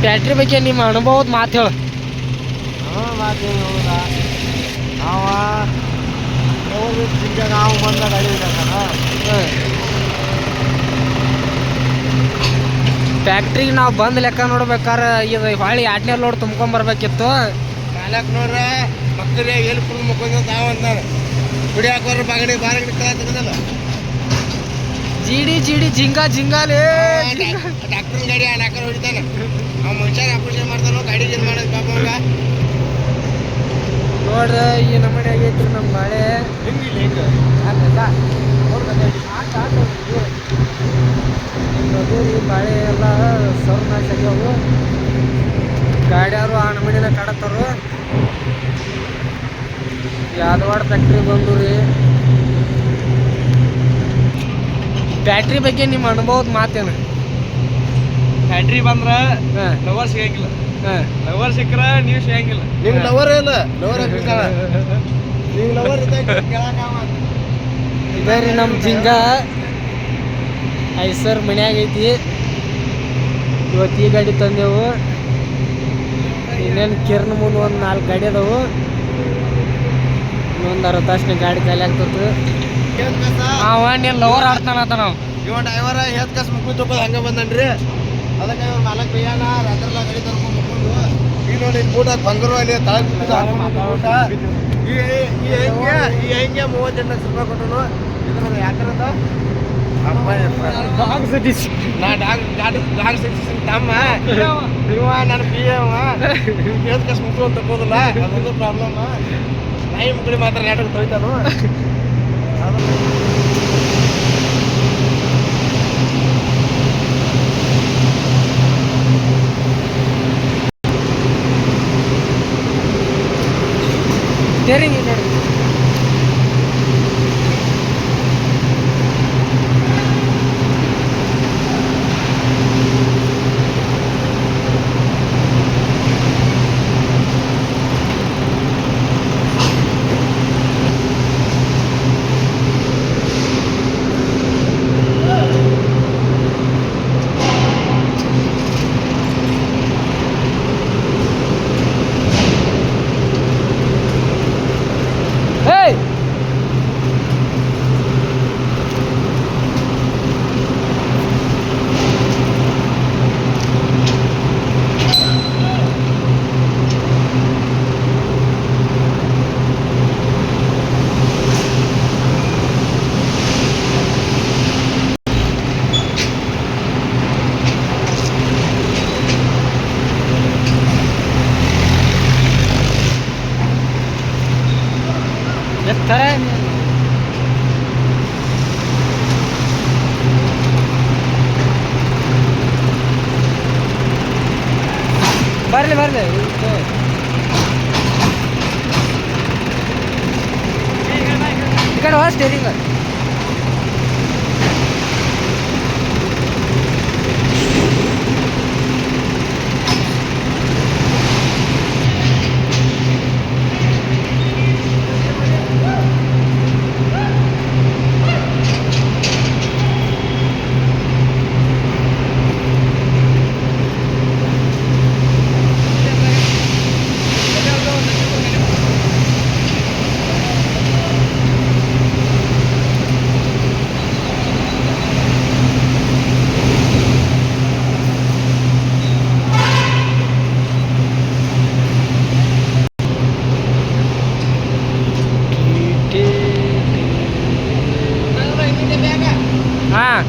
Battery ಬಗ್ಗೆ ನಿಮ್ಮ ಅನುಭವದ ಮಾತು ಹೇಳು. ಮಾತೇನು ಹೌದಾ ನಾವು ಬಂದ ಗಾಡಿ ಫ್ಯಾಕ್ಟ್ರಿಗೆ ನಾವು ಬಂದು ಲೆಕ್ಕ ನೋಡ್ಬೇಕಾರೆ ಇದು ಹೊಳ್ಳಿ 2ನೇ ಲೋಡ್ ತುಂಬ್ಕೊಂಬರ್ಬೇಕಿತ್ತು. ನಾಲ್ಕು ನೋಡ್ರೆ ಮಕ್ಕಳಿಗೆ ಎಲ್ಲಿ ಫುಲ್ ಮುಕ್ಕೊಂಡು ತಾವು ಅಂತಾರೆ ಕುಡಿಯಾಕೋರು ಬಾಗಡಿ ಬಾರಗಡಿ ಕಲ ತೆಗೆದಲ್ಲ ಜಿಡಿ ಜಿಂಗಾಲೇ ಡಾಕ್ಟರ್ ಗಾಡಿ ಆ ನಾಲ್ಕರು ಹೊಡಿತಾನೆ ಅವ್ನು ಮನುಷ್ಯನ ಆಪರೇಷನ್ ಮಾಡ್ತಾನೋ ಗಾಡಿ ಏನು ಮಾಡೋದು ಪಾಪ ನೋಡ್ರಿ ಈ ನಮ್ಮನೆ ಆಗೈತ್ರಿ ನಮ್ಮ ಬಾಳೆ ಹಿಂಗಿಲ್ಲ ಹಿಂಗೆ ಈ ಬಾಳೆ ಎಲ್ಲ ಸರ್ವನಾಶ ಆಗ್ಯಾವು. ಗಾಡಿಯವರು ಆ ನಮ್ಮನೆನ ಕಾಡತ್ತಾರು. ಯಾದವಾಡ ಫ್ಯಾಕ್ಟ್ರಿ ಬಂದು ರೀ. ಬ್ಯಾಟ್ರಿ ಬಗ್ಗೆ ನಿಮ್ಮ ಅನುಭವದ ಮಾತೇನು? ಬ್ಯಾಟ್ರಿ ಬಂದ್ರೆ ಲವರ್ ಸಿಗಂಗಿಲ್ಲ. ಲವರ್ ಸಿಕ್ಕರೆ ನೀವು ಸಿಗಂಗಿಲ್ಲ. ನಿಮ್ಗೆ ಲವರ್ ಇಲ್ಲ ಲವರ್ ನೀವು ಲವರ್ ಇದೇ ರೀ ನಮ್ಮ ಜಿಂಗ ಐಸರ್ ಮನ್ಯಾಗ ಐತಿ. ಇವತ್ತು ಈ ಗಾಡಿ ತಂದೆವು. ಇನ್ನೇನು ಕಿರ್ನ ಮುಂದೆ ಒಂದು 4 ಗಾಡಿ ಅದಾವು. ಇನ್ನೊಂದು 60 ತಾಸನೇ ಗಾಡಿ ಖಾಲಿ ಆಗ್ತದೆ. ಅವ ನೀನು ಲವರ್ ಆಡ್ತಾನತ್ತ ನಾವು ಇವ ಡ್ರೈವರ ಹೆತ್ ಕಸ್ ಮುಕ್ಕು ತಗೋದು ಹಂಗೆ ಬಂದನ್ರಿ. ಅದಕ್ಕೆ ಇವ್ರು 4 ಬೇಯಣ ರಾತ್ರಿಲ್ಲ ಗಾಡಿ ತರ್ಕೊಂಡು ಮುಕ್ಕೊಂಡು ಈ ನೋಡಿ ಊಟ ಬಂಗರು ಅಲ್ಲಿ ತಳಗ್ ಊಟ ಈ ಹೆಂಗೆ 38 ಲಕ್ಷ ರೂಪಾಯಿ ಕೊಟ್ಟನು. ಇದು ನೋಡಿ ಯಾಕಂದ ಡಾಗ್ ಸತೀಶ್ ಡಾಗ್ ಸತೀಶ್ ತಮ್ಮ ಇವ ನನ್ನ ಪಿ ಅವ ಹೆತ್ ಕಸ್ ಮುಕ್ಕು ಅಂತ ತಗೋದಿಲ್ಲ. ಅದೊಂದು ಪ್ರಾಬ್ಲಮ್. ನಾಯಿ ಮುಕ್ಕಳಿ ಮಾತ್ರ ನಾಟಕ ತೊಯ್ತಾನು. ಸ್ಟೇರಿಂಗ್ ನೋಡಿ ಬರಲಿ ಈ ಕಡೆ ಹೋ ಸ್ಟೇರಿಂಗ್. ಹಾಂ